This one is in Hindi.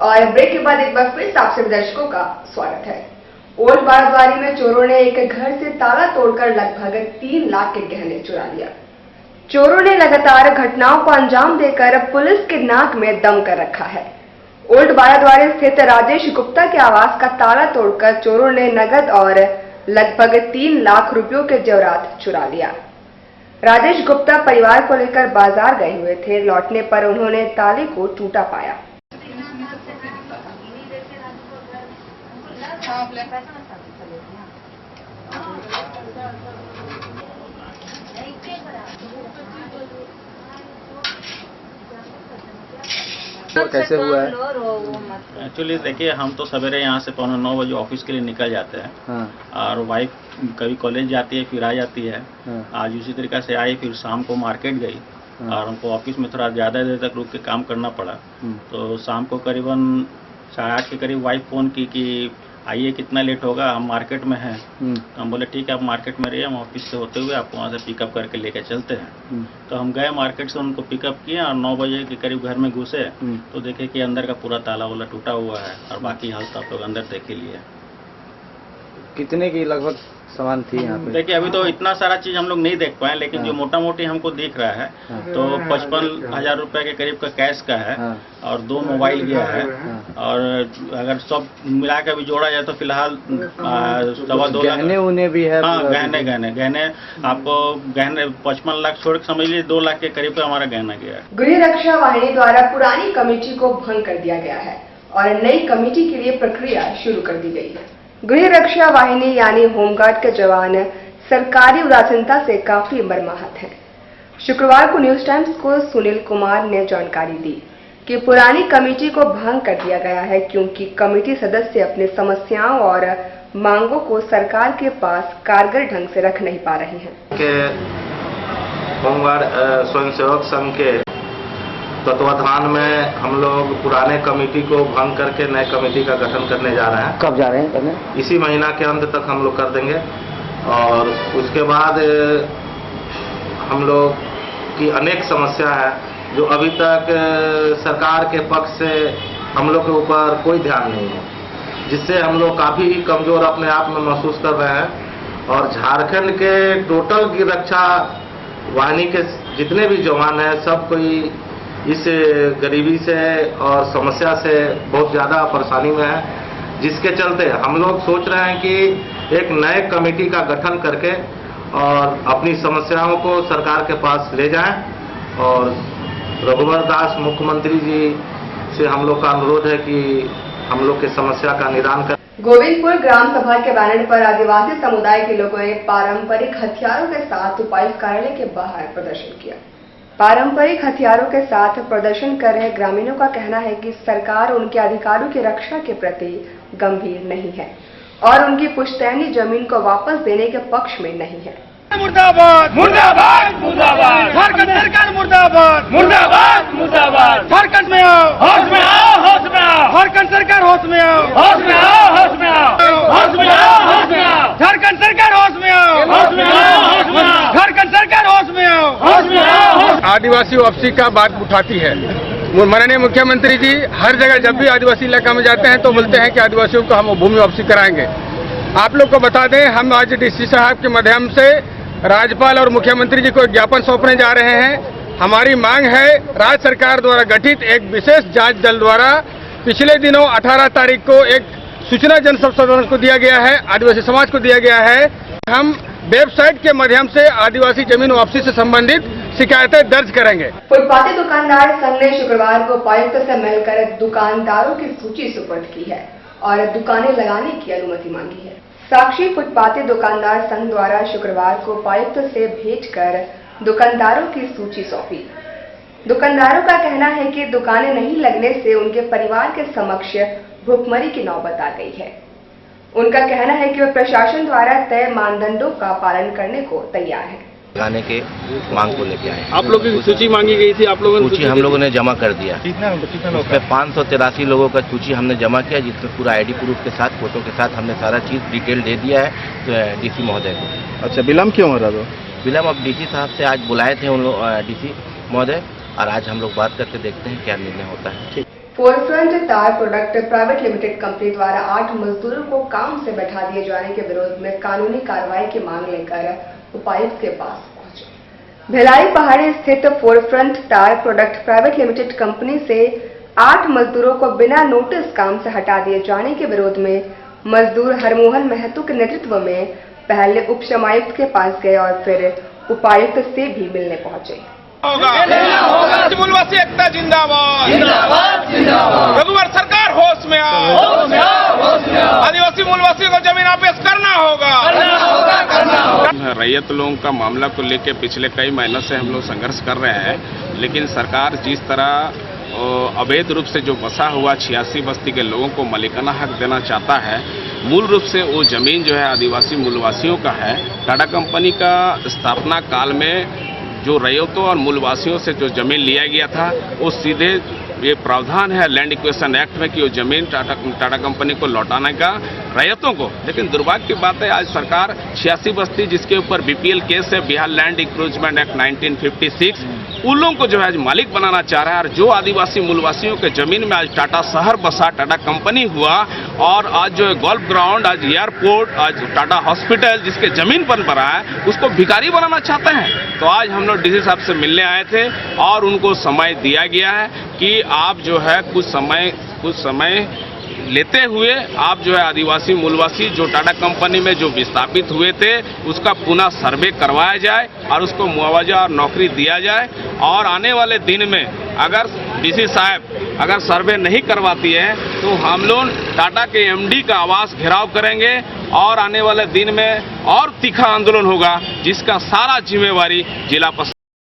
और ब्रेक के बाद एक बार फिर से आप सभी दर्शकों का स्वागत है। ओल्ड बाराद्वारी में चोरों ने एक घर से ताला तोड़कर लगभग 3 लाख के गहने चुरा लिया। चोरों ने लगातार घटनाओं को अंजाम देकर पुलिस के नाक में दम कर रखा है। ओल्ड बाराद्वारी स्थित राजेश गुप्ता के आवास का ताला तोड़कर चोरों ने नगद और लगभग 3 लाख रुपयों के जेवरात चुरा लिया। राजेश गुप्ता परिवार को लेकर बाजार गए हुए थे। लौटने पर उन्होंने ताले को टूटा पाया। कैसे हुआ है? एक्चुअली देखिए, हम तो सवेरे यहाँ से 9:15 बजे ऑफिस के लिए निकल जाते हैं। हाँ। और वाइफ कभी कॉलेज जाती है फिर आ जाती है। हाँ। आज उसी तरीके से आई, फिर शाम को मार्केट गई। हाँ। और हमको ऑफिस में थोड़ा ज़्यादा देर तक रुक के काम करना पड़ा। तो शाम को करीबन 8:30 के करीब वाइफ फ़ोन की कि आइए, कितना लेट होगा, हम मार्केट में हैं। तो हम बोले ठीक है, आप मार्केट में रहिए, हम ऑफिस से होते हुए आपको वहाँ से पिकअप करके लेके चलते हैं। तो हम गए मार्केट से, उनको पिकअप किए और 9 बजे के करीब घर में घुसे तो देखे कि अंदर का पूरा ताला वाला टूटा हुआ है और बाकी हालत आप लोग अंदर देख ही लिए। कितने की लगभग सामान थी यहाँ पे? देखिए, अभी तो इतना सारा चीज हम लोग नहीं देख पाए, लेकिन हाँ। जो मोटा मोटी हमको दिख रहा है तो 55,000 रुपए के करीब का कैश का है। हाँ। और 2 मोबाइल गया है। हाँ। और अगर सब मिला के भी जोड़ा जाए तो फिलहाल 2.25 लाख गहने उन्हें भी है। हाँ, गहने आपको गहने 55 लाख छोड़ के समझ लीजिए 2 लाख के करीब हमारा गहना गया है। गृह रक्षा वाहिनी द्वारा पुरानी कमेटी को भंग कर दिया गया है और नई कमेटी के लिए प्रक्रिया शुरू कर दी गई है। गृह रक्षा वाहिनी यानी होमगार्ड के जवान सरकारी उदासीनता से काफी मर्माहत हैं। शुक्रवार को न्यूज टाइम्स को सुनील कुमार ने जानकारी दी कि पुरानी कमेटी को भंग कर दिया गया है क्योंकि कमेटी सदस्य अपनी समस्याओं और मांगों को सरकार के पास कारगर ढंग से रख नहीं पा रहे हैं। होमगार्ड स्वयंसेवक संघ के तत्वाधान में हम लोग पुराने कमेटी को भंग करके नए कमेटी का गठन करने जा रहे हैं। कब जा रहे हैं करने? इसी महीना के अंत तक हम लोग कर देंगे। और उसके बाद हम लोग की अनेक समस्या है जो अभी तक सरकार के पक्ष से हम लोग के ऊपर कोई ध्यान नहीं है, जिससे हम लोग काफ़ी कमज़ोर अपने आप में महसूस कर रहे हैं। और झारखंड के टोटल गृह रक्षा वाहिनी के जितने भी जवान हैं, सब कोई इस गरीबी से और समस्या से बहुत ज़्यादा परेशानी में है, जिसके चलते हम लोग सोच रहे हैं कि एक नए कमेटी का गठन करके और अपनी समस्याओं को सरकार के पास ले जाएं। और रघुवर दास मुख्यमंत्री जी से हम लोग का अनुरोध है कि हम लोग की समस्या का निदान करें। गोविंदपुर ग्राम सभा के बैनर पर आदिवासी समुदाय के लोगों ने पारंपरिक हथियारों के साथ उपायुक्त कार्यालय के बाहर प्रदर्शन किया। पारंपरिक हथियारों के साथ प्रदर्शन कर रहे ग्रामीणों का कहना है कि सरकार उनके अधिकारों की रक्षा के प्रति गंभीर नहीं है और उनकी पुश्तैनी जमीन को वापस देने के पक्ष में नहीं है। मुर्दाबाद मुर्दाबाद मुर्दाबाद, झारखंड सरकार मुर्दाबाद मुर्दाबाद मुर्दाबाद। झारखंड में आओ, होश में आओ, होश में आओ। झारखंड सरकार होश में आओ, होश में आओ, होश में आओ, होश में आओ, होश में आओ। झारखंड सरकार होश में आओ, होश में आओ, होश में आओ। झारखंड सरकार होश में आओ, होश में आओ। आदिवासी वापसी का बात उठाती है। माननीय मुख्यमंत्री जी हर जगह जब भी आदिवासी इलाका में जाते हैं तो बोलते हैं कि आदिवासियों को हम भूमि वापसी कराएंगे। आप लोग को बता दें, हम आज डीसी साहब के माध्यम से राज्यपाल और मुख्यमंत्री जी को एक ज्ञापन सौंपने जा रहे हैं। हमारी मांग है, राज्य सरकार द्वारा गठित एक विशेष जांच दल द्वारा पिछले दिनों 18 तारीख को एक सूचना जनसंसाधन को दिया गया है, आदिवासी समाज को दिया गया है। हम वेबसाइट के माध्यम से आदिवासी जमीन वापसी से संबंधित शिकायतें दर्ज करेंगे। फुटपाती दुकानदार संघ ने शुक्रवार को उपायुक्त से मिलकर दुकानदारों की सूची सुपुर्द की है और दुकानें लगाने की अनुमति मांगी है। साक्षी फुटपाती दुकानदार संघ द्वारा शुक्रवार को उपायुक्त से भेजकर दुकानदारों की सूची सौंपी। दुकानदारों का कहना है कि दुकानें नहीं लगने से उनके परिवार के समक्ष भुखमरी की नौबत आ गई है। उनका कहना है कि वे प्रशासन द्वारा तय मानदंडों का पालन करने को तैयार है। लगाने के मांग को लेके आए। आप लोगों की सूची मांगी गई थी, आप लोगों ने सूची हम लोगों ने जमा कर दिया। उसमें 583 लोगों का सूची हमने जमा किया, जिसमें पूरा आईडी प्रूफ के साथ, फोटो के साथ हमने सारा चीज डिटेल दे दिया है डीसी महोदय को। अच्छा, विलम्ब क्यों हो रहा था? विलम्ब अब डीसी साहब से आज बुलाए थे उन लोग डीसी महोदय, और आज हम लोग बात करके देखते हैं क्या निर्णय होता है। फोरफ्रंट तार प्रोडक्ट प्राइवेट लिमिटेड कंपनी द्वारा 8 मजदूरों को काम से बैठा दिए जाने के विरोध में कानूनी कार्रवाई की मांग लेकर उपायुक्त के पास पहुंचे। भिलाई पहाड़ी स्थित फोरफ्रंट तार प्रोडक्ट प्राइवेट लिमिटेड कंपनी से 8 मजदूरों को बिना नोटिस काम से हटा दिए जाने के विरोध में मजदूर हरमोहन महतो के नेतृत्व में पहले उप श्रमायुक्त के पास गए और फिर उपायुक्त से भी मिलने पहुंचे। मूलवासी एकता जिंदाबाद, रघुवर सरकार होश में आओ, आदिवासी मूलवासी को जमीन वापस करना होगा। रैयत लोगों का मामला को लेकर पिछले कई महीनों से हम लोग संघर्ष कर रहे हैं, लेकिन सरकार जिस तरह अवैध रूप से जो बसा हुआ 86 बस्ती के लोगों को मालिकाना हक देना चाहता है, मूल रूप से वो जमीन जो है आदिवासी मूलवासियों का है। टाटा कंपनी का स्थापना काल में जो रैयतों और मूलवासियों से जो जमीन लिया गया था, वो सीधे ये प्रावधान है लैंड एक्विजिशन एक्ट में कि वो जमीन टाटा कंपनी को लौटाने का रैयतों को। लेकिन दुर्भाग्य की बात है, आज सरकार 86 बस्ती जिसके ऊपर बीपीएल केस है, बिहार लैंड इंक्रोचमेंट एक्ट 1956, उन लोगों को जो है आज मालिक बनाना चाह रहा है। और जो आदिवासी मूलवासियों के जमीन में आज टाटा शहर बसा, टाटा कंपनी हुआ, और आज जो है गोल्फ ग्राउंड, आज एयरपोर्ट, आज टाटा हॉस्पिटल जिसके जमीन पर बना है, उसको भिखारी बनाना चाहते हैं। तो आज हम लोग डीसी साहब से मिलने आए थे और उनको समय दिया गया है कि आप जो है कुछ समय लेते हुए आप जो है आदिवासी मूलवासी जो टाटा कंपनी में जो विस्थापित हुए थे उसका पुनः सर्वे करवाया जाए और उसको मुआवजा और नौकरी दिया जाए। और आने वाले दिन में अगर डीसी साहब अगर सर्वे नहीं करवाती है तो हम लोग टाटा के एमडी का आवास घेराव करेंगे और आने वाले दिन में और तीखा आंदोलन होगा, जिसका सारा जिम्मेवारी जिला